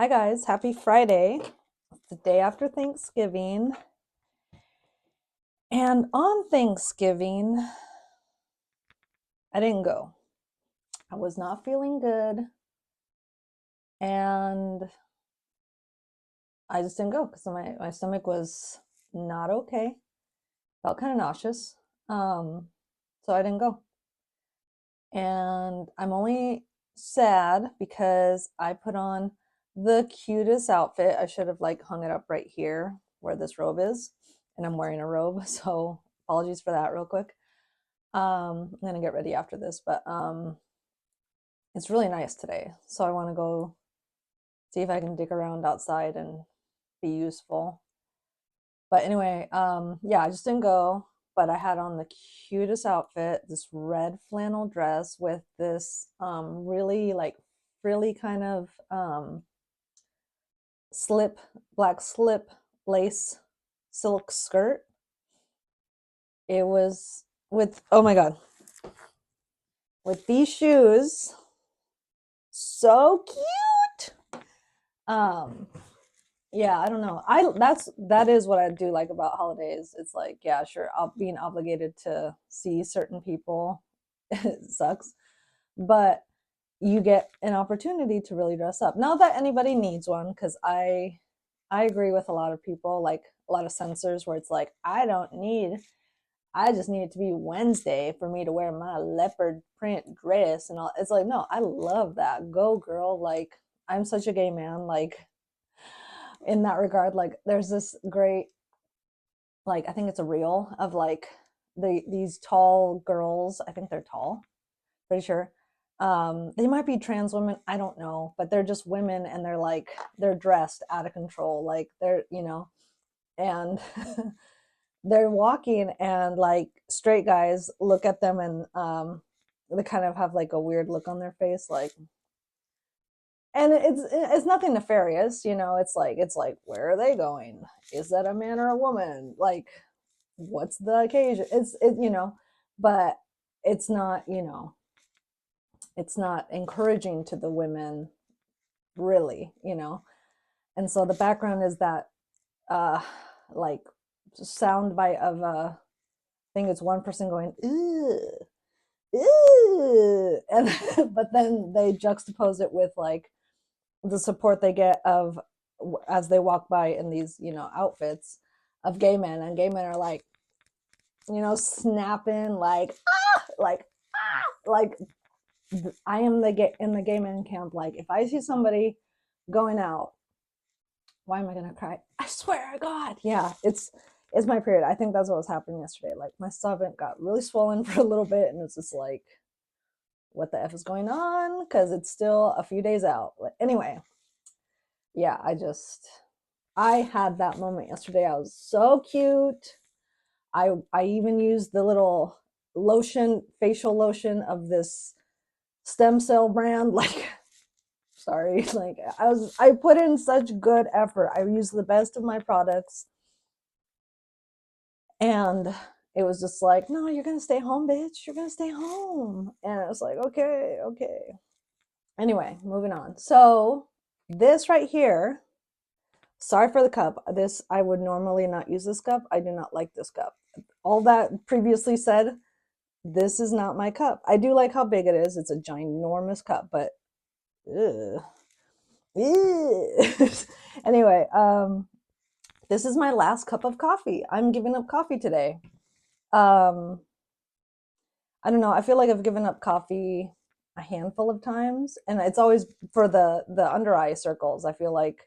Hi guys, happy Friday. It's the day after Thanksgiving. And on Thanksgiving, I didn't go. I was not feeling good and I just didn't go because my stomach was not okay. Felt kind of nauseous. So I didn't go. And I'm only sad because I put on the cutest outfit. I should have like hung it up right here where this robe is, and I'm wearing a robe, so apologies for that real quick. I'm gonna get ready after this, but it's really nice today. So I want to go see if I can dig around outside and be useful. But anyway, yeah, I just didn't go, but I had on the cutest outfit, this red flannel dress with this really like frilly kind of slip, black slip lace silk skirt. It was with, oh my God, with these shoes, so cute. Um, yeah, I don't know. That is what I do like about holidays. It's like, yeah, sure, being obligated to see certain people, it sucks, but you get an opportunity to really dress up. Not that anybody needs one, because I agree with a lot of people, like a lot of censors, where it's like, I just need it to be Wednesday for me to wear my leopard print dress and all. It's like, no, I love that. Go girl. Like, I'm such a gay man. Like, in that regard, like there's this great, like, I think it's a reel of like these tall girls. I think they're tall, pretty sure. They might be trans women, I don't know, but they're just women, and they're dressed out of control, like and they're walking, and like straight guys look at them, and they kind of have like a weird look on their face, like, and it's nothing nefarious, it's like, where are they going? Is that a man or a woman? Like, what's the occasion? But it's not, it's not encouraging to the women, really, and so the background is that uh like sound bite of I think it's one person going ew, ew, and but then they juxtapose it with like the support they get of as they walk by in these outfits of gay men, and gay men are like, snapping like I am in the gay man camp. Like, if I see somebody going out, why am I gonna cry? I swear to God, yeah, it's my period. I think that's what was happening yesterday. Like, my stomach got really swollen for a little bit, and it's just like, what the f is going on? Because it's still a few days out. But anyway, yeah, I had that moment yesterday. I was so cute. I even used the little lotion, facial lotion of this stem cell brand. Like, sorry, like I put in such good effort. I used the best of my products, and it was just like, no, you're gonna stay home, bitch. You're gonna stay home. And I was like, okay, okay. Anyway, moving on. So this right here, sorry for the cup. This, I would normally not use this cup. I do not like this cup. All that previously said, this is not my cup. I do like how big it is. It's a ginormous cup, but ugh. Anyway, this is my last cup of coffee. I'm giving up coffee today. Um, I don't know. I feel like I've given up coffee a handful of times, and it's always for the under eye circles. I feel like,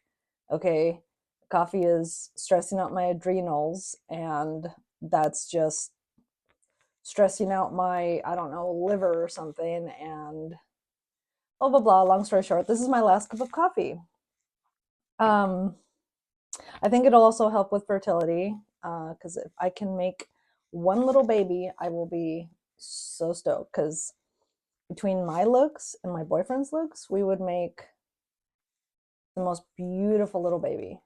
okay, coffee is stressing out my adrenals, and that's just stressing out my, I don't know, liver or something, and blah blah blah. Long story short, this is my last cup of coffee. Um, I think it'll also help with fertility, because if I can make one little baby, I will be so stoked. Because between my looks and my boyfriend's looks, we would make the most beautiful little baby.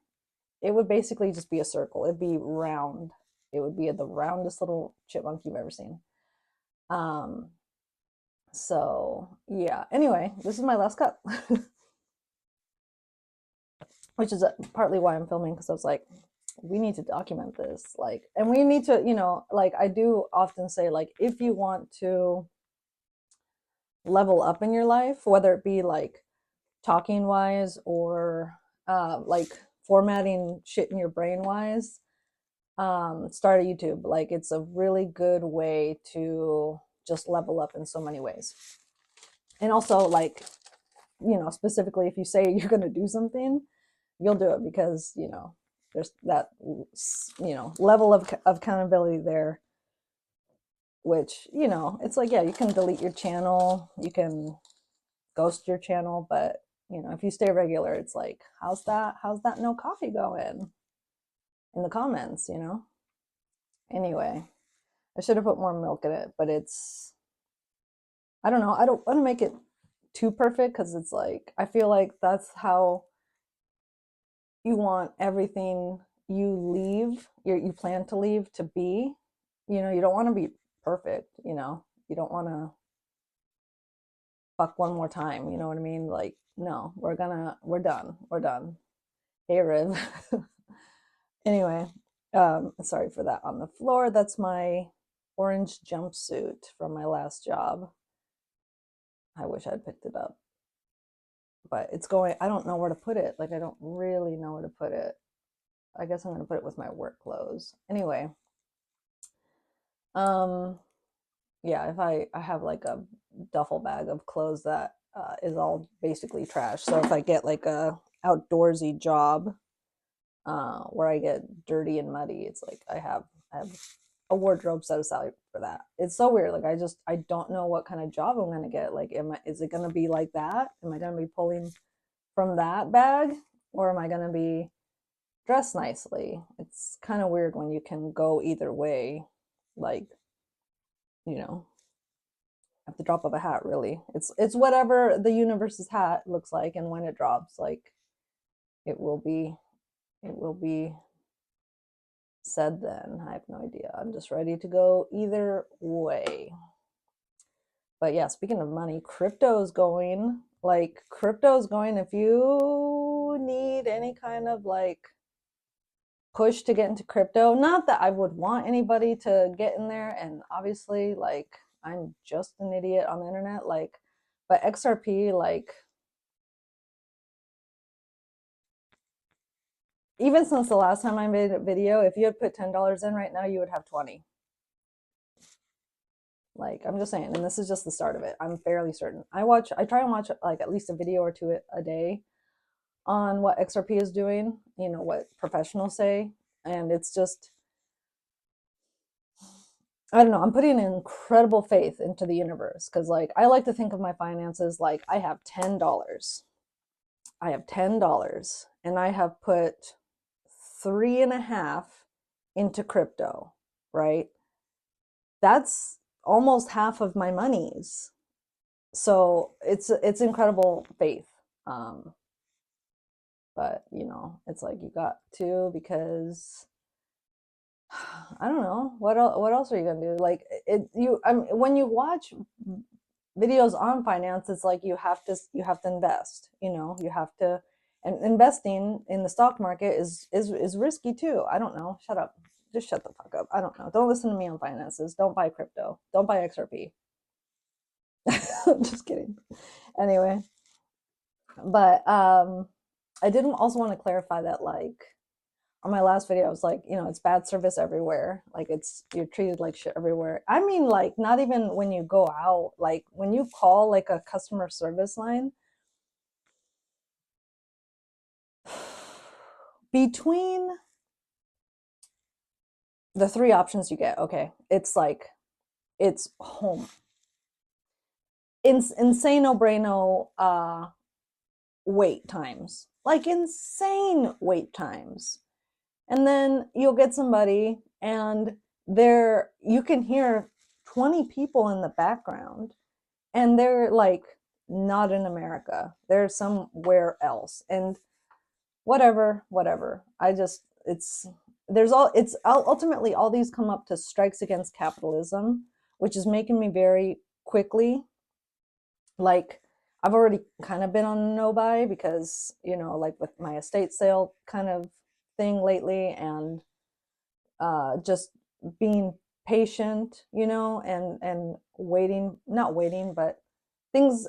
It would basically just be a circle. It'd be round. It would be the roundest little chipmunk you've ever seen. Um, so yeah. Anyway, this is my last cup. which is partly why I'm filming, because I was like, we need to document this, like, and we need to, you know, like I do often say, like, if you want to level up in your life, whether it be like talking wise or like formatting shit in your brain wise, start a YouTube. Like, it's a really good way to just level up in so many ways. And also, like, you know, specifically if you say you're going to do something, you'll do it, because, you know, there's that, you know, level of accountability there, which, you know, it's like, yeah, you can delete your channel, you can ghost your channel, but, you know, if you stay regular, it's like, how's that no coffee going in the comments, you know? Anyway, I should have put more milk in it, but it's, I don't know, I don't want to make it too perfect, because it's like, I feel like that's how you want everything you leave, you plan to leave, to be. You know, you don't want to be perfect, you know, you don't want to fuck one more time, you know what I mean? Like, no, we're done. Hey, Riv. Anyway, sorry for that on the floor. That's my orange jumpsuit from my last job. I wish I'd picked it up, but it's going, I don't know where to put it. Like, I don't really know where to put it. I guess I'm going to put it with my work clothes. Anyway, yeah, if I have like a duffel bag of clothes that is all basically trash. So if I get like a outdoorsy job where I get dirty and muddy, it's like I have a wardrobe set aside for that. It's so weird. Like, I don't know what kind of job I'm gonna get. Like, is it gonna be like that? Am I gonna be pulling from that bag, or am I gonna be dressed nicely? It's kind of weird when you can go either way. Like, you know, at the drop of a hat, really. It's whatever the universe's hat looks like, and when it drops, like, it will be said then. I have no idea. I'm just ready to go either way. But yeah, speaking of money, crypto's going. Like, crypto's going. If you need any kind of like push to get into crypto, not that I would want anybody to get in there, and obviously, like, I'm just an idiot on the internet, like, but XRP, like, even since the last time I made a video, if you had put $10 in right now, you would have 20. Like, I'm just saying, and this is just the start of it. I'm fairly certain. I try and watch like at least a video or two a day on what XRP is doing, you know, what professionals say. And it's just, I don't know, I'm putting incredible faith into the universe, because, like, I like to think of my finances like I have $10. I have $10 and I have put 3.5 into crypto, right? That's almost half of my monies. So it's incredible faith. Um, but, you know, it's like, you got to, because I don't know what else are you gonna do? Like, when you watch videos on finance, it's like you have to invest. You know, you have to, and investing in the stock market is risky too. I don't know. Shut up. Just shut the fuck up. I don't know. Don't listen to me on finances. Don't buy crypto. Don't buy XRP. Just kidding. Anyway, but I did also want to clarify that, like, on my last video, I was like, you know, it's bad service everywhere. Like, you're treated like shit everywhere. I mean, like, not even when you go out, like, when you call like a customer service line, between the three options you get, okay, it's like, it's home. Insane no braino wait times. Like, insane wait times. And then you'll get somebody, and you can hear 20 people in the background, and they're like, not in America, they're somewhere else, and whatever. I just, it's ultimately, all these come up to strikes against capitalism, which is making me very quickly, like, I've already kind of been on no buy because, like with my estate sale kind of thing lately, and just being patient, and waiting, not waiting, but things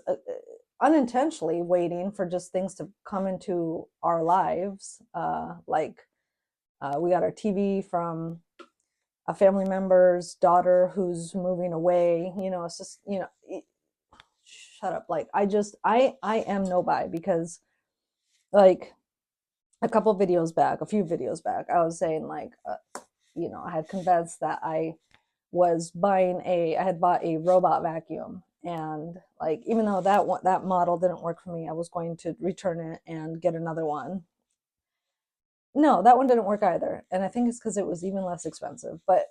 unintentionally waiting for just things to come into our lives. Like we got our TV from a family member's daughter who's moving away. It's just, shut up. Like I am no buy because, like, a few videos back, I was saying, like, I had confessed that I had bought a robot vacuum, and, like, even though that model didn't work for me, I was going to return it and get another one. No, that one didn't work either, and I think it's because it was even less expensive, but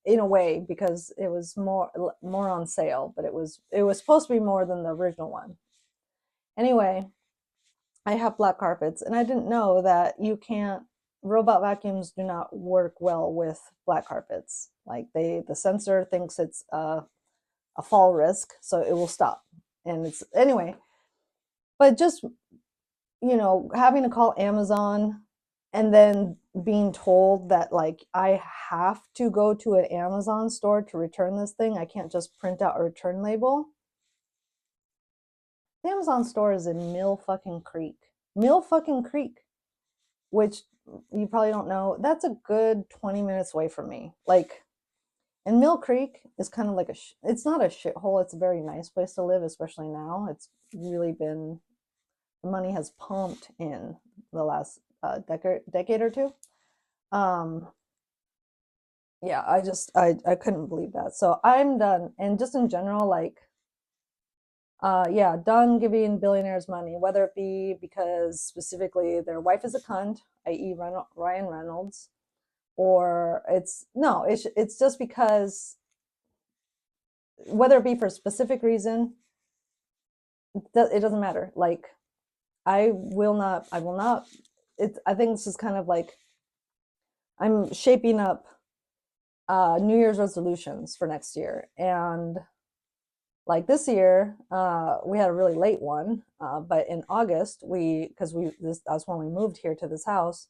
in a way, because it was more on sale, but it was supposed to be more than the original one. Anyway, I have black carpets, and I didn't know that you can't robot vacuums do not work well with black carpets. Like, the sensor thinks it's a fall risk, so it will stop. And it's anyway, but just, having to call Amazon and then being told that, like, I have to go to an Amazon store to return this thing. I can't just print out a return label. The Amazon store is in Mill fucking Creek. Mill fucking Creek, which you probably don't know. That's a good 20 minutes away from me. Like, and Mill Creek is kind of like it's not a shithole. It's a very nice place to live, especially now. It's really been, the money has pumped in the last decade or two. Um, yeah, I couldn't believe that. So I'm done. And just in general, like, yeah, done giving billionaires money, whether it be because specifically their wife is a cunt, i.e. Ryan Reynolds, or it's just because, whether it be for a specific reason, it doesn't matter. Like, I will not. I think this is kind of like, I'm shaping up New Year's resolutions for next year. And, like, this year, we had a really late one, but in August, that's when we moved here to this house.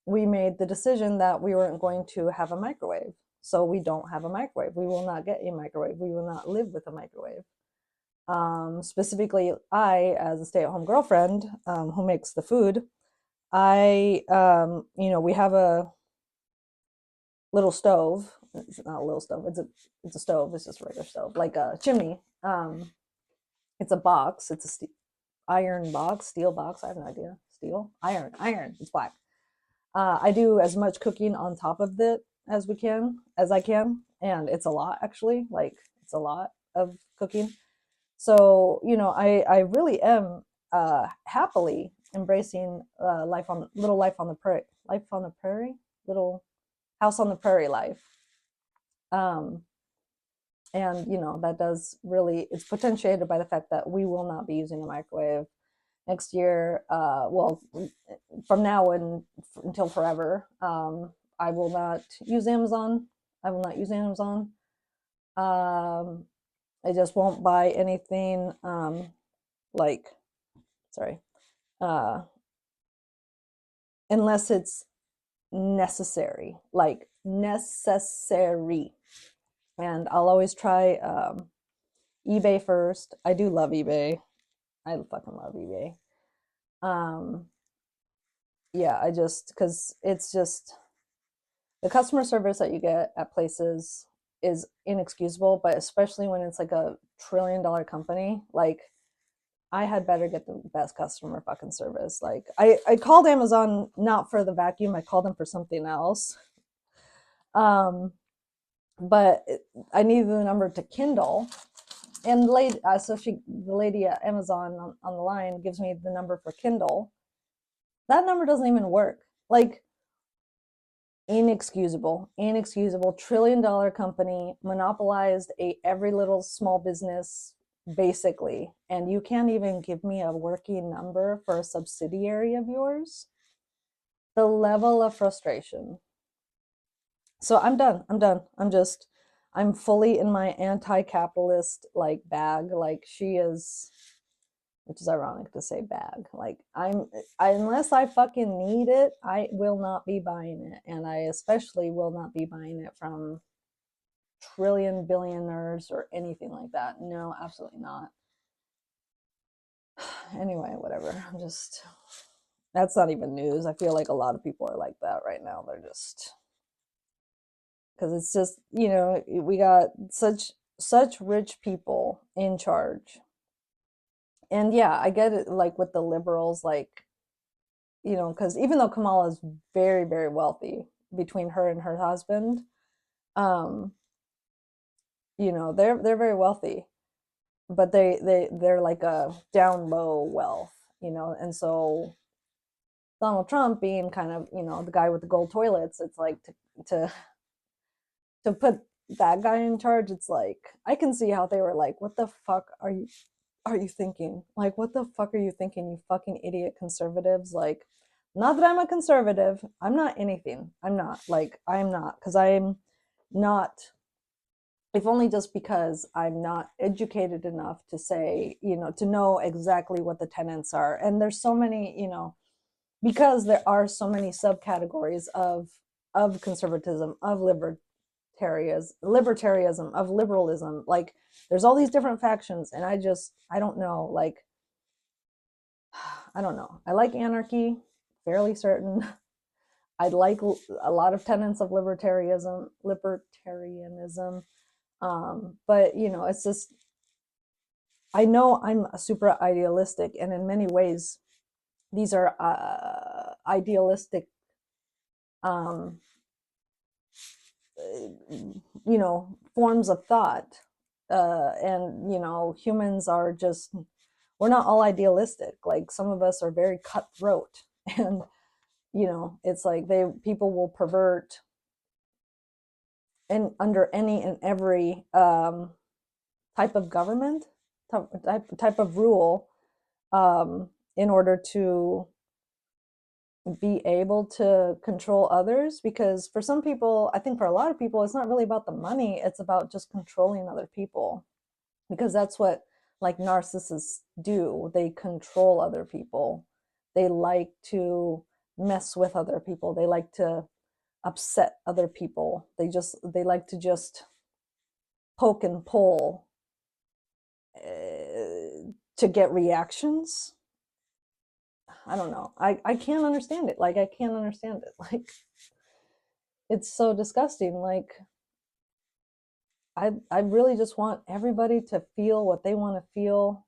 We made the decision that we weren't going to have a microwave. So we don't have a microwave. We will not get a microwave. We will not live with a microwave. Specifically, I, as a stay-at-home girlfriend, who makes the food, we have a little stove. It's not a little stove. It's a stove. It's just a regular stove, like a chimney. It's a box. It's a iron box, steel box. I have no idea. Steel, iron. It's black. I do as much cooking on top of it as I can, and it's a lot, actually. Like, it's a lot of cooking. So, I really am happily embracing life on the prairie, little house on the prairie life. Um, and, that does really, it's potentiated by the fact that we will not be using a microwave next year. Well, from now until forever. I will not use Amazon. I will not use Amazon. I just won't buy anything, like, sorry, uh, unless it's necessary, like necessary. And I'll always try eBay first. I do love eBay. I fucking love eBay. Um, yeah, because it's just, the customer service that you get at places is inexcusable, but especially when it's like a $1 trillion company. Like, I had better get the best customer fucking service. Like, I called Amazon not for the vacuum, I called them for something else. Um, but I needed the number to Kindle, and the lady at Amazon on the line gives me the number for Kindle. That number doesn't even work. Like, inexcusable, $1 trillion company monopolized every little small business, basically, and you can't even give me a working number for a subsidiary of yours. The level of frustration. So I'm done. I'm fully in my anti-capitalist, like, bag. Like, she is which is ironic to say bag. Like unless I fucking need it, I will not be buying it, and I especially will not be buying it from trillion billionaires or anything like that. No, absolutely not. Anyway, whatever. I'm just, that's not even news. I feel like a lot of people are like that right now. They're just, because it's just, we got such rich people in charge. And yeah, I get it, like with the liberals, like, because even though Kamala is very, very wealthy, between her and her husband, um, they're very wealthy, but they're like a down low wealth, and so Donald Trump being kind of, the guy with the gold toilets, it's like to to put that guy in charge, it's like I can see how they were like, what the fuck are you thinking? Like, what the fuck are you thinking, you fucking idiot conservatives? Like, not that I'm a conservative. I'm not anything. I'm not. Like, I'm not, because I'm not, if only just because I'm not educated enough to say, to know exactly what the tenets are. And there's so many, because there are so many subcategories of conservatism, of libertarianism, of liberalism. Like, there's all these different factions, and I don't know. Like, I don't know. I like anarchy, fairly certain. I'd like a lot of tenets of libertarianism. But it's just, I know I'm super idealistic, and in many ways, these are idealistic, um, forms of thought. And humans are just, we're not all idealistic. Like, some of us are very cutthroat, and it's like people will pervert and under any and every type of government, type of rule, in order to be able to control others. Because for some people, I think for a lot of people, it's not really about the money, it's about just controlling other people, because that's what, like, narcissists do. They control other people. They like to mess with other people. They like to upset other people. They like to just poke and pull, to get reactions. I don't know. I can't understand it. Like, I can't understand it. Like, it's so disgusting. Like, I really just want everybody to feel what they want to feel,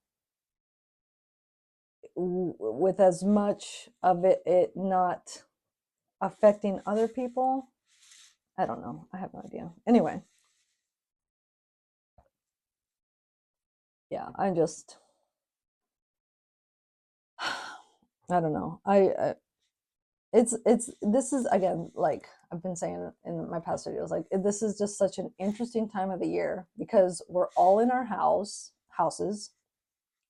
with as much of it not affecting other people. I don't know. I have no idea. Anyway, yeah, I don't know. It's this is, again, like I've been saying in my past videos, like, this is just such an interesting time of the year, because we're all in our houses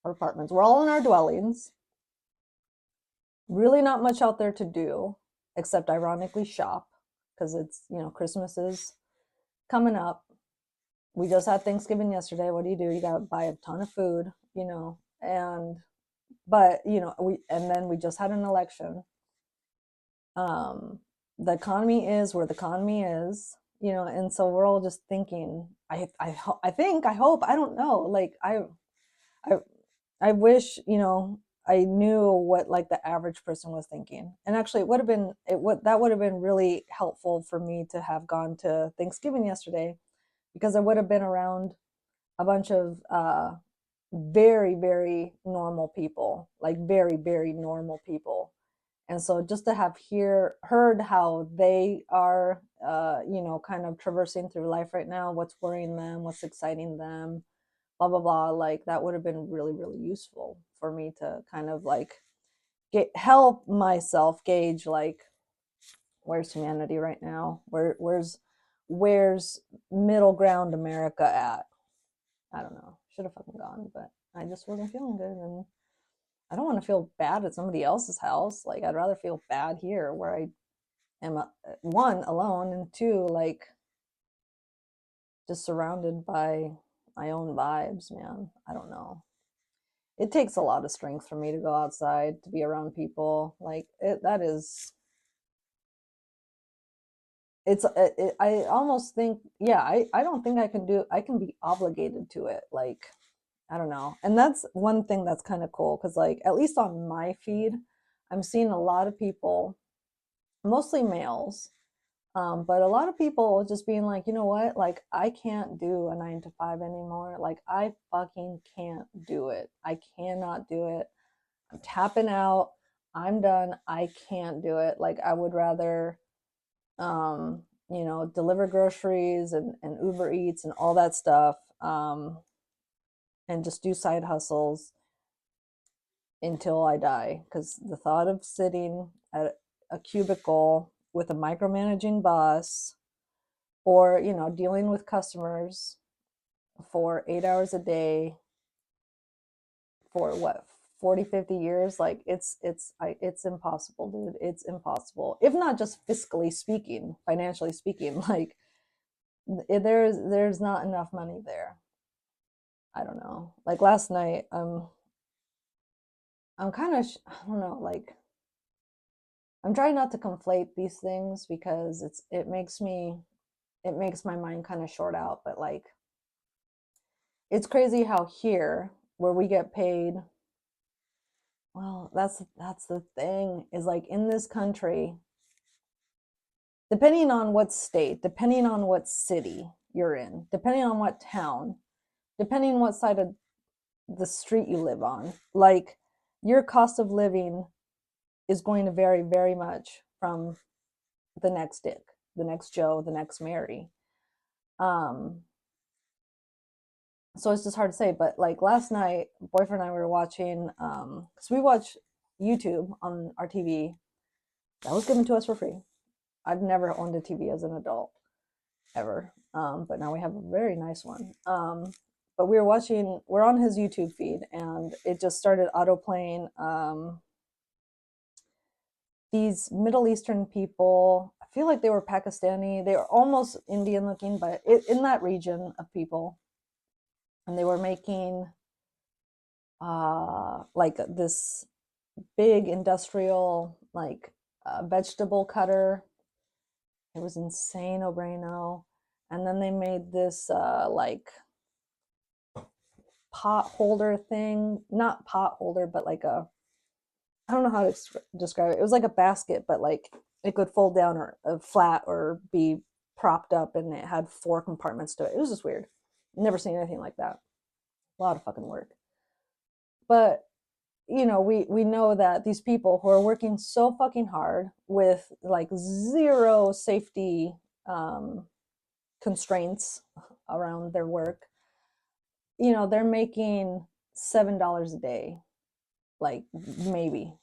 or apartments. We're all in our dwellings. Really not much out there to do, except ironically shop, because it's, Christmas is coming up. We just had Thanksgiving yesterday. What do? You got to buy a ton of food, and but and then we just had an election. um the economy is where the economy is, and so we're all just thinking, I think, I hope, I don't know, like, I I wish, I knew what, like, the average person was thinking. And actually, it would have been it would that would have been really helpful for me to have gone to Thanksgiving yesterday, because I would have been around a bunch of very, very normal people, like very, very normal people. And so just to have heard how they are, kind of traversing through life right now, what's worrying them, what's exciting them, blah blah blah, like, that would have been really, really useful for me to kind of, like, help myself gauge, like, where's humanity right now, where's middle ground America at. I don't know. Should have fucking gone, but I just wasn't feeling good, and I don't want to feel bad at somebody else's house. Like, I'd rather feel bad here, where I am, one, alone, and two, like, just surrounded by my own vibes, man. I don't know. it takes a lot of strength for me to go outside to be around people. Like that is I almost think, yeah, I don't think I can be obligated to it. Like, I don't know. And that's one thing that's kind of cool because, like, at least on my feed, I'm seeing a lot of people, mostly males, but a lot of people just being like, you know what? Like, I can't do a 9 to 5 anymore. Like, I fucking can't do it. I cannot do it. I'm tapping out. I'm done. I can't do it. Like, I would rather deliver groceries and Uber Eats and all that stuff, and just do side hustles until I die. Because the thought of sitting at a cubicle with a micromanaging boss or, dealing with customers for 8 hours a day for what, 40, 50 years, like it's impossible, dude. It's impossible. If not just fiscally speaking, financially speaking, like there's not enough money there. I don't know. Like last night, I'm kind of I don't know, like I'm trying not to conflate these things because it makes my mind kind of short out, but like it's crazy how here where we get paid, well, that's the thing is like in this country, depending on what state, depending on what city you're in, depending on what town, depending on what side of the street you live on, like your cost of living is going to vary very much from the next Dick, the next Joe, the next Mary. Um, so it's just hard to say. But like last night, boyfriend and I were watching, because we watch YouTube on our TV that was given to us for free. I've never owned a TV as an adult ever, but now we have a very nice one. But we're on his YouTube feed, and it just started auto playing. These Middle Eastern people, I feel like they were Pakistani. They were almost Indian looking, but in that region of people. And they were making like this big industrial, like vegetable cutter. It was insane, Obrano. And then they made this like pot holder thing, not pot holder, but like I don't know how to describe it. It was like a basket, but like it could fold down or flat or be propped up, and it had 4 compartments to it. It was just weird. Never seen anything like that. A lot of fucking work. But we know that these people who are working so fucking hard with like zero safety constraints around their work, they're making $7 a day, like maybe,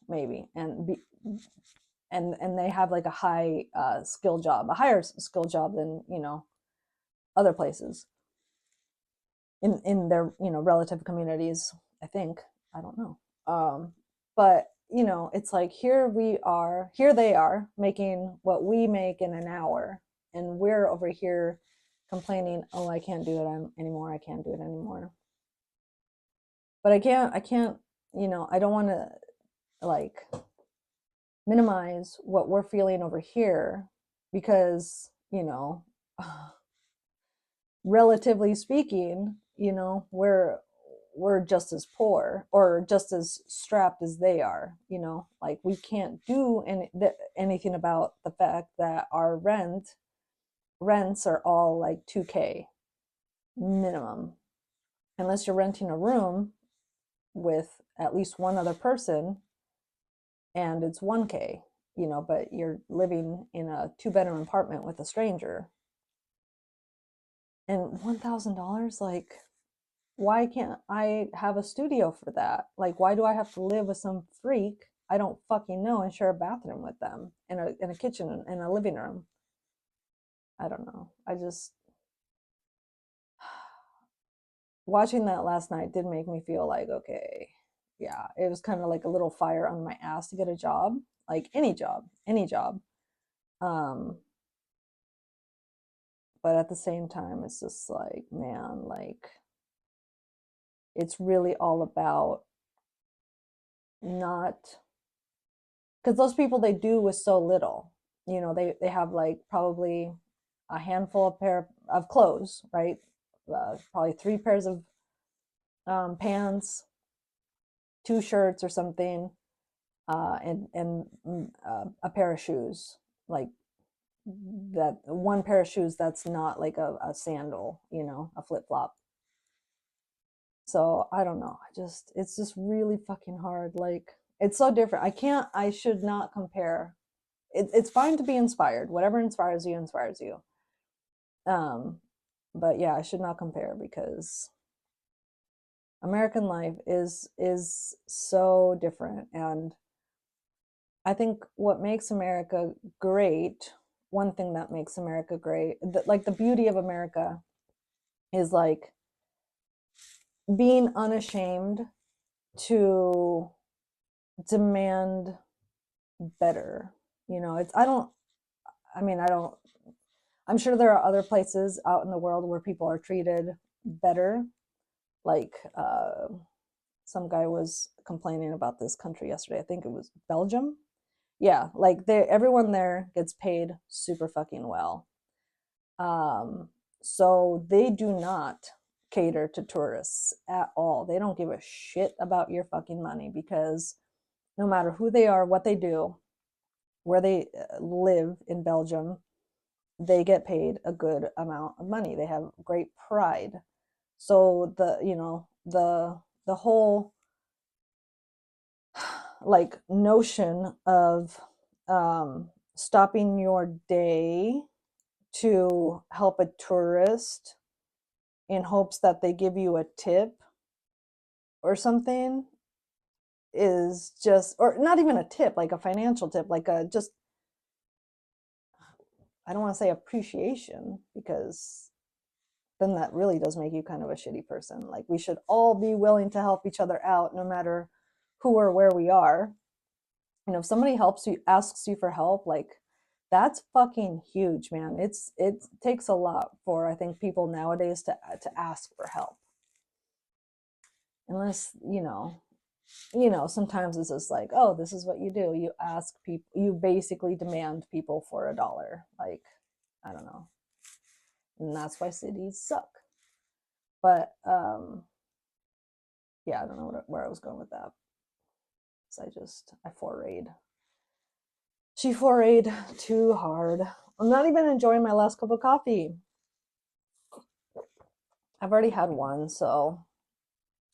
and they have like a high skill job, a higher skill job than other places in their relative communities. I think, I don't know, but it's like here they are making what we make in an hour, and we're over here complaining, oh, I can't do it anymore, I can't do it anymore. But I can't I don't want to like minimize what we're feeling over here because relatively speaking, we're just as poor or just as strapped as they are. Like we can't do anything about the fact that our rents are all like 2K minimum, unless you're renting a room with at least one other person and it's 1K, but you're living in a 2 bedroom apartment with a stranger. And $1,000, like, why can't I have a studio for that? Like, why do I have to live with some freak I don't fucking know and share a bathroom with them in a kitchen and a living room? I don't know. I just watching that last night did make me feel like, okay, yeah, it was kind of like a little fire on my ass to get a job, like any job, any job. Um, but at the same time, it's just like, man, like it's really all about not, because those people, they do with so little. They have like probably a handful of pair of clothes, right? Probably 3 pairs of pants, 2 shirts or something, and a pair of shoes, like that one pair of shoes that's not like a sandal, a flip flop. So I don't know. It's just really fucking hard. Like, it's so different. I should not compare. It's fine to be inspired. Whatever inspires you, inspires you. Um, but yeah, I should not compare because American life is so different. And I think what makes America great, one thing that makes America great, like the beauty of America is like being unashamed to demand better. It's I don't I mean, I don't I'm sure there are other places out in the world where people are treated better. Like some guy was complaining about this country yesterday. I think it was Belgium. Yeah, like everyone there gets paid super fucking well. Um, so they do not cater to tourists at all. They don't give a shit about your fucking money because no matter who they are, what they do, where they live in Belgium, they get paid a good amount of money. They have great pride. So the whole like notion of stopping your day to help a tourist in hopes that they give you a tip or something is just, or not even a tip, like a financial tip, like a just, I don't want to say appreciation because then that really does make you kind of a shitty person. Like, we should all be willing to help each other out no matter who or where we are. If somebody helps you, asks you for help, like, that's fucking huge, man. It takes a lot for, I think, people nowadays to ask for help. Unless, sometimes it's just like, oh, this is what you do. You ask people, you basically demand people for $1. Like, I don't know. And that's why cities suck. But yeah, I don't know where I was going with that. Because I forayed. She forayed too hard. I'm not even enjoying my last cup of coffee. I've already had one, so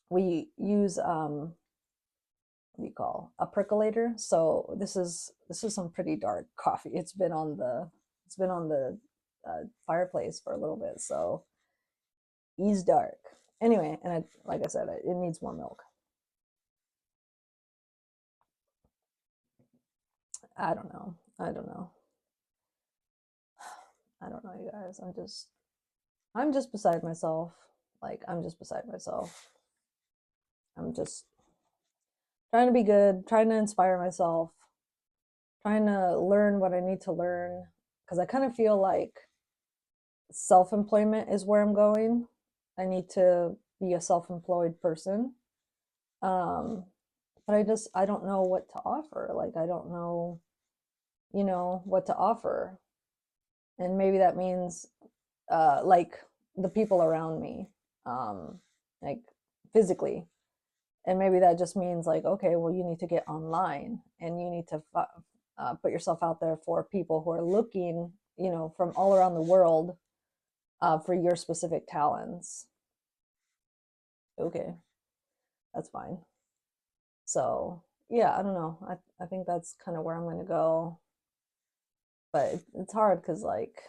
we use what do you call a percolator. So this is some pretty dark coffee. It's been on the fireplace for a little bit, so he's dark. Anyway, and like I said, it needs more milk. I don't know. I don't know. I don't know, you guys. I'm just beside myself. Like, I'm just beside myself. I'm just trying to be good, trying to inspire myself, trying to learn what I need to learn. Because I kind of feel like self employment is where I'm going. I need to be a self employed person. Um, but I don't know what to offer. Like, I don't know, what to offer. And maybe that means like the people around me, like physically. And maybe that just means like, okay, well, you need to get online and you need to put yourself out there for people who are looking, from all around the world for your specific talents. Okay, that's fine. So yeah, I don't know. I think that's kind of where I'm going to go. But it's hard because like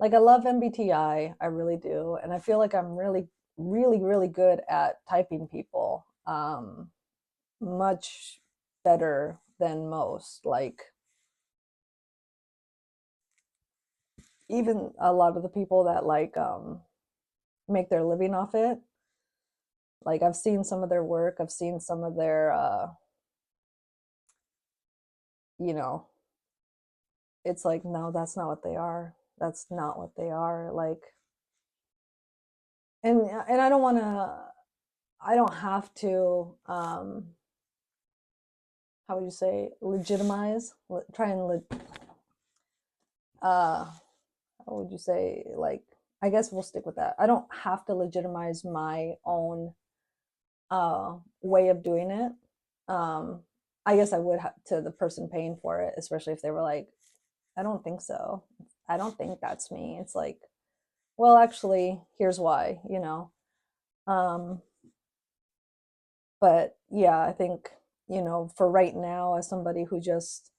I love MBTI, I really do, and I feel like I'm really, really, really good at typing people. Much better than most. Like, even a lot of the people that like make their living off it. Like, I've seen some of their work. I've seen some of their you know, it's like, no, that's not what they are. That's not what they are. Like, and I don't want to, I don't have to how would you say, legitimize, try and how would you say, like, I guess we'll stick with that. I don't have to legitimize my own way of doing it. um I guess I would have to the person paying for it, especially if they were like, I don't think so, I don't think that's me. It's like, well, actually, here's why, um but yeah, I think, for right now, as somebody who just,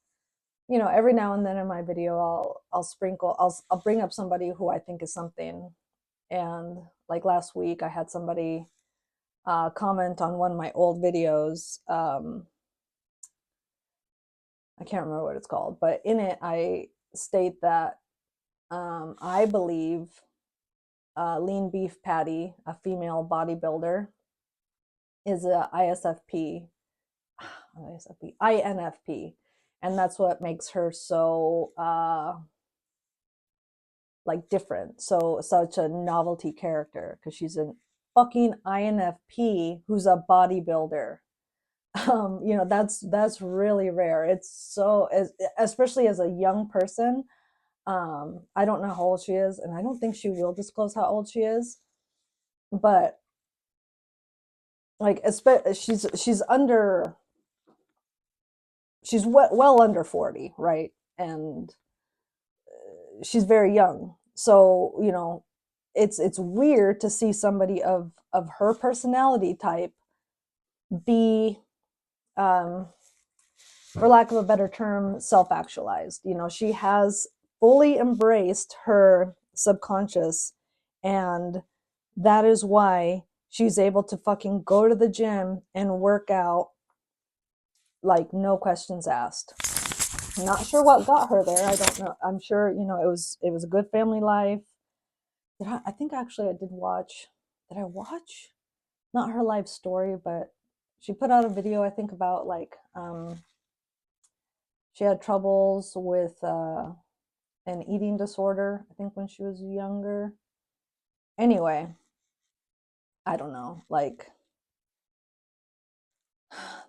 every now and then in my video, I'll sprinkle, I'll bring up somebody who I think is something. And like last week, I had somebody comment on one of my old videos. I can't remember what it's called, but in it, I state that I believe Lean Beef Patty, a female bodybuilder, is a INFP, and that's what makes her so like different, so such a novelty character, because she's a fucking INFP who's a bodybuilder. That's really rare. It's so, especially as a young person. I don't know how old she is, and I don't think she will disclose how old she is, but like, she's well under 40, right? And she's very young. So, it's weird to see somebody of her personality type be, um for lack of a better term, self-actualized. She has fully embraced her subconscious, and that is why she's able to fucking go to the gym and work out like no questions asked. I'm not sure what got her there. I don't know. I'm sure, it was a good family life. I think actually I did watch. Did I watch? Not her life story, but she put out a video, I think, about like, she had troubles with an eating disorder, I think, when she was younger. Anyway, I don't know. Like,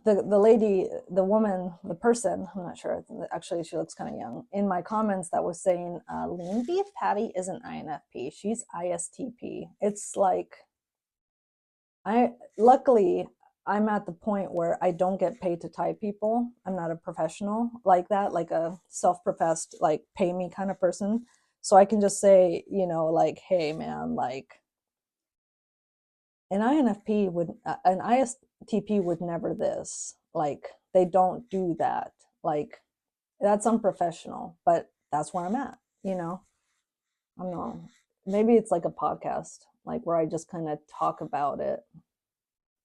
the lady, the woman, the person, I'm not sure. Actually, she looks kind of young. In my comments, that was saying, Lean Beef Patty isn't INFP. She's ISTP. It's like, luckily, I'm at the point where I don't get paid to type people. I'm not a professional like that, like a self-professed, like, pay me kind of person. So I can just say, like, hey man, like, an ISTP would never this. Like, they don't do that. Like, that's unprofessional, but that's where I'm at, you know? I don't know. Maybe it's like a podcast, like, where I just kind of talk about it.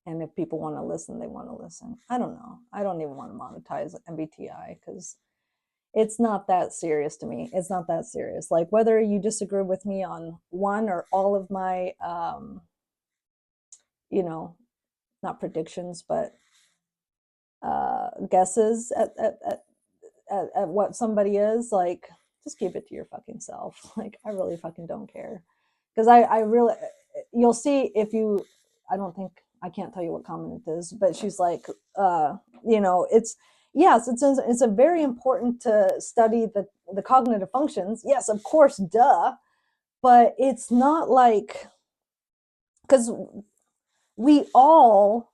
And if people want to listen, they want to listen. I don't know. I don't even want to monetize MBTI, because it's not that serious to me. It's not that serious. Like, whether you disagree with me on one or all of my, you know, not predictions, but guesses at what somebody is, like, just keep it to your fucking self. Like, I really fucking don't care. Because I really, you'll see if you, I don't think, I can't tell you what comment it is, but she's like, it's, yes, it's a very important to study the cognitive functions. Yes, of course, duh. But it's not like, because we all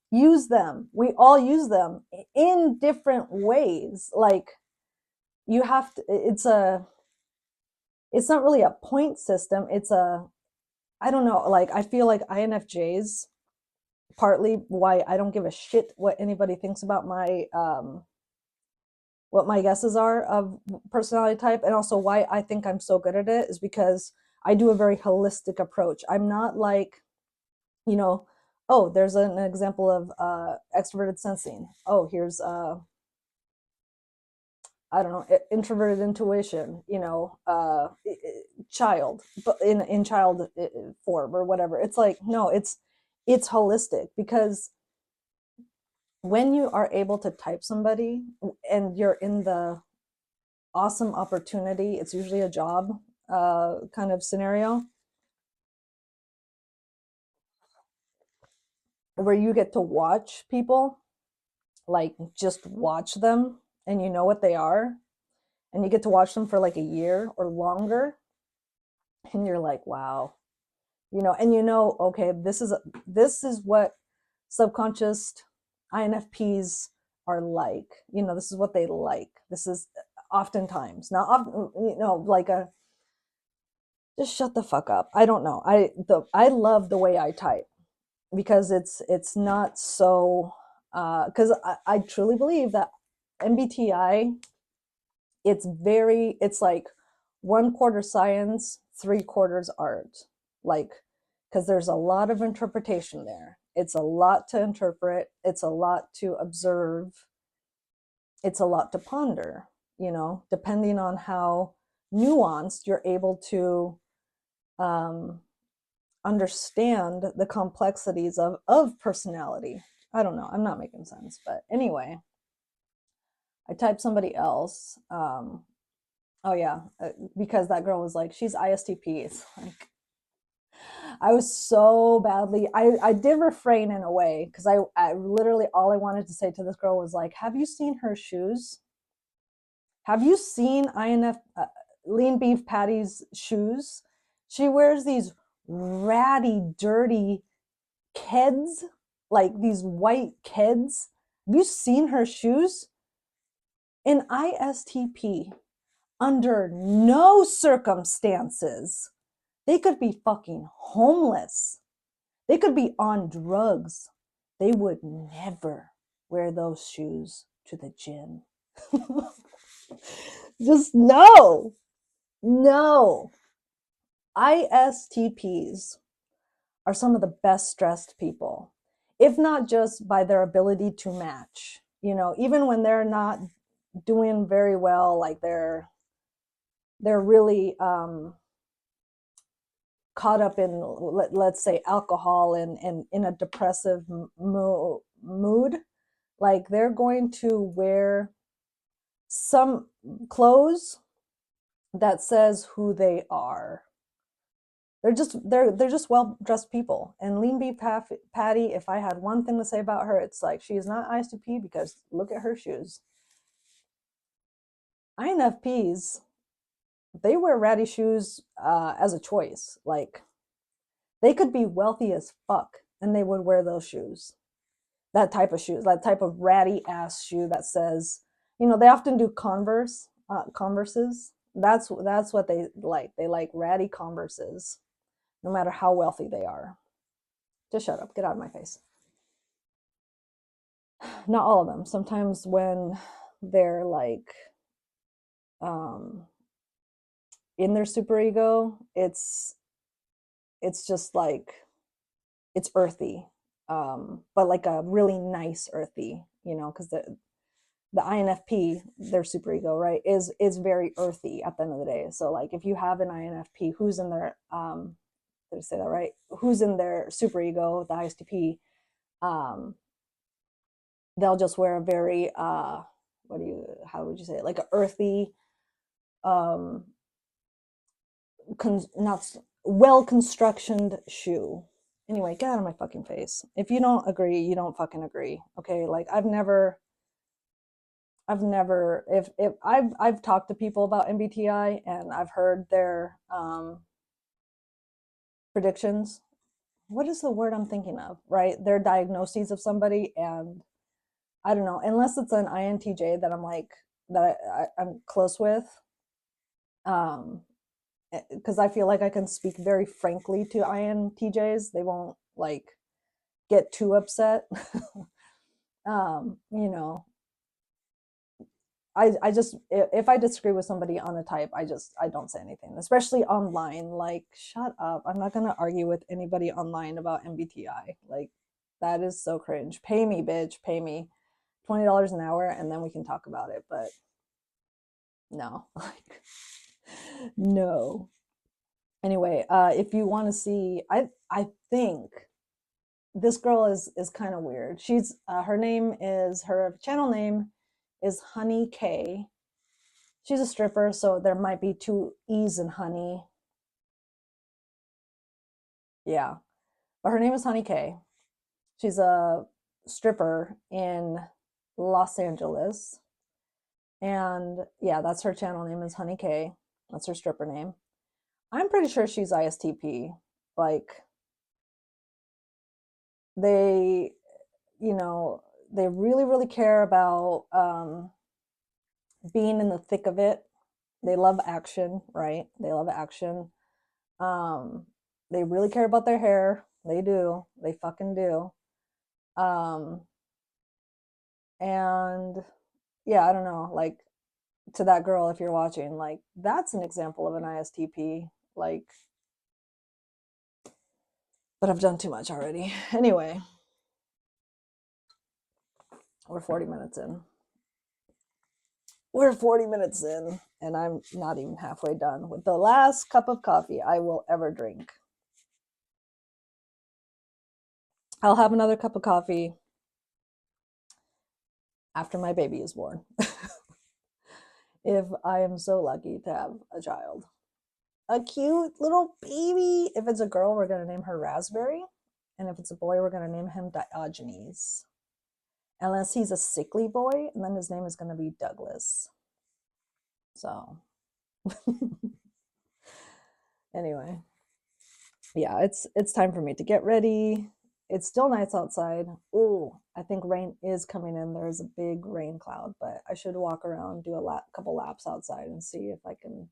use them. We all use them in different ways. Like, you have to, it's not really a point system. It's a, I don't know, like, I feel like INFJs, partly why I don't give a shit what anybody thinks about my, what my guesses are of personality type, and also why I think I'm so good at it, is because I do a very holistic approach. I'm not like, you know, oh, there's an example of extroverted sensing. Oh, here's I don't know, introverted intuition, child, but in child form or whatever. It's like, no, it's holistic, because when you are able to type somebody and you're in the awesome opportunity, it's usually a job kind of scenario, where you get to watch people like just watch them and you know what they are, and you get to watch them for like a year or longer, and you're like, wow, and okay, this is what subconscious INFPs are like. This is what they like. This is oftentimes, not often, like a just shut the fuck up. I don't know. I love the way I type because it's not so because I truly believe that MBTI, it's like 1/4 science, 3/4 art. Like, because there's a lot of interpretation there. It's a lot to interpret, it's a lot to observe, it's a lot to ponder, depending on how nuanced you're able to um, understand the complexities of personality. I don't know. I'm not making sense. But anyway, I typed somebody else. Oh, yeah. Because that girl was like, she's ISTP. It's like, I was so badly, I did refrain in a way because I literally, all I wanted to say to this girl was like, have you seen her shoes? Have you seen Lean Beef Patty's shoes? She wears these ratty, dirty Keds, like these white Keds. Have you seen her shoes? In ISTP, under no circumstances, they could be fucking homeless. They could be on drugs. They would never wear those shoes to the gym. Just no. No. ISTPs are some of the best stressed people, if not just by their ability to match. Even when they're not doing very well, like they're really caught up in, let's say, alcohol and in a depressive mood, like they're going to wear some clothes that says who they are. They're just well dressed people. And Lean Beef Patty, if I had one thing to say about her, it's like she is not ISTP because look at her shoes. INFPs, they wear ratty shoes as a choice. Like, they could be wealthy as fuck and they would wear those shoes. That type of shoes, that type of ratty ass shoe that says, they often do Converses. That's what they like. They like ratty Converses, no matter how wealthy they are. Just shut up. Get out of my face. Not all of them. Sometimes when they're like in their superego, it's just like it's earthy, but like a really nice earthy, because the INFP, their superego, right, is very earthy at the end of the day. So like if you have an INFP who's in their did I say that right? Who's in their superego, the ISTP, they'll just wear a very how would you say it? Like a earthy, um, not well constructed shoe. Anyway, get out of my fucking face. If you don't agree, you don't fucking agree. Okay, like I've never if I've talked to people about MBTI and I've heard their predictions. What is the word I'm thinking of? Right, their diagnoses of somebody, and I don't know, unless it's an INTJ that I'm like that I'm close with, um, because I feel like I can speak very frankly to INTJs. They won't like get too upset. um, you know, I just, if I disagree with somebody on a type, I don't say anything, especially online. Like, shut up. I'm not gonna argue with anybody online about MBTI. Like, that is so cringe. Pay me, bitch. Pay me $20 an hour, and then we can talk about it. But no, like, no. Anyway, if you want to see, I think this girl is kind of weird. Her channel name is Honey K. She's a stripper, so there might be two E's in honey. Yeah, but her name is Honey K. She's a stripper in Los Angeles. And yeah, that's her channel name is Honey K. That's her stripper name. I'm pretty sure she's ISTP. Like they, you know, they really, really care about being in the thick of it. They love action, right? They love action. Um, they really care about their hair. They do. They fucking do. Um, and yeah, I don't know. Like to that girl, if you're watching, like that's an example of an ISTP. Like, but I've done too much already. Anyway, we're 40 minutes in. We're 40 minutes in, and I'm not even halfway done with the last cup of coffee I will ever drink. I'll have another cup of coffee after my baby is born. If I am so lucky to have a child. A cute little baby. If it's a girl, we're going to name her Raspberry. And if it's a boy, we're going to name him Diogenes. Unless he's a sickly boy, and then his name is going to be Douglas. So, anyway, yeah, it's time for me to get ready. It's still nice outside. Oh, I think rain is coming in. There's a big rain cloud, but I should walk around, do a couple laps outside, and see if I can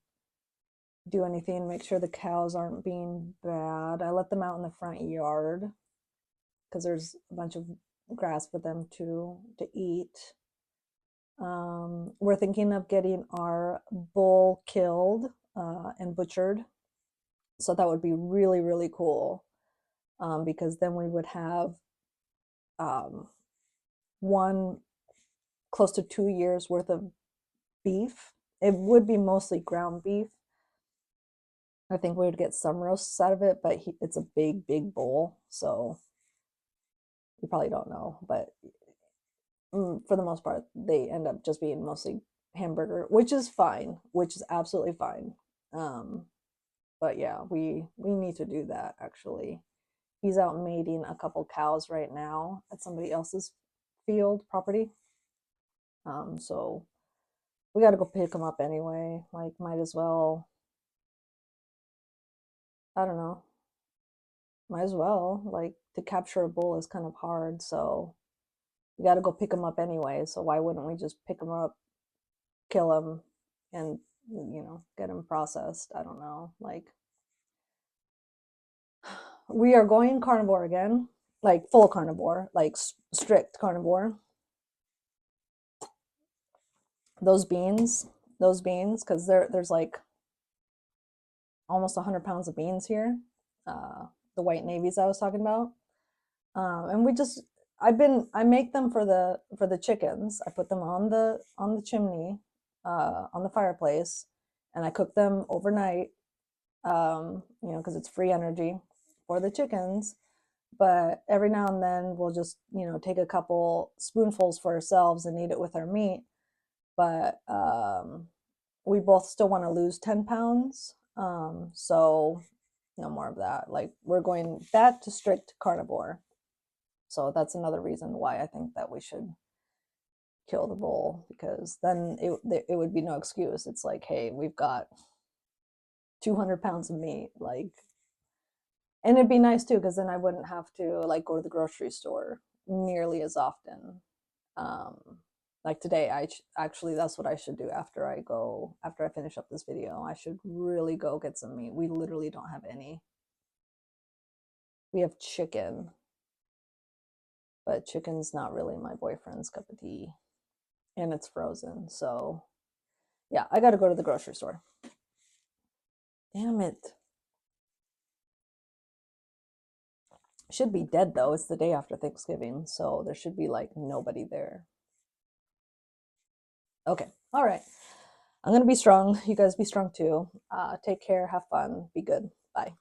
do anything. Make sure the cows aren't being bad. I let them out in the front yard because there's a bunch of grass for them to eat. We're thinking of getting our bull killed and butchered, so that would be really, really cool, because then we would have one close to 2 years worth of beef. It would be mostly ground beef. I think we would get some roasts out of it, but it's a big, big bowl, so you probably don't know, but for the most part, they end up just being mostly hamburger, which is fine, which is absolutely fine. But yeah, we need to do that actually. He's out mating a couple cows right now at somebody else's field property. So we got to go pick him up anyway. Like, might as well. I don't know. Might as well. Like, to capture a bull is kind of hard, so we got to go pick him up anyway. So why wouldn't we just pick him up, kill him, and get him processed? I don't know. Like, we are going carnivore again, like full carnivore, like strict carnivore. Those beans, because there's like almost 100 pounds of beans here, the white navies I was talking about. And I make them for the chickens. I put them on the chimney, on the fireplace, and I cook them overnight, because it's free energy for the chickens. But every now and then we'll just, take a couple spoonfuls for ourselves and eat it with our meat. But we both still want to lose 10 pounds. So no more of that. Like, we're going back to strict carnivore. So that's another reason why I think that we should kill the bull, because then it would be no excuse. It's like, hey, we've got 200 pounds of meat, like, and it'd be nice too, because then I wouldn't have to like go to the grocery store nearly as often. Um, like today, actually that's what I should do after I finish up this video. I should really go get some meat. We literally don't have any. We have chicken, but chicken's not really my boyfriend's cup of tea, and it's frozen. So yeah, I gotta go to the grocery store. Damn it. Should be dead though. It's the day after Thanksgiving, so there should be like nobody there. Okay. All right. I'm gonna be strong. You guys be strong too. Take care. Have fun. Be good. Bye.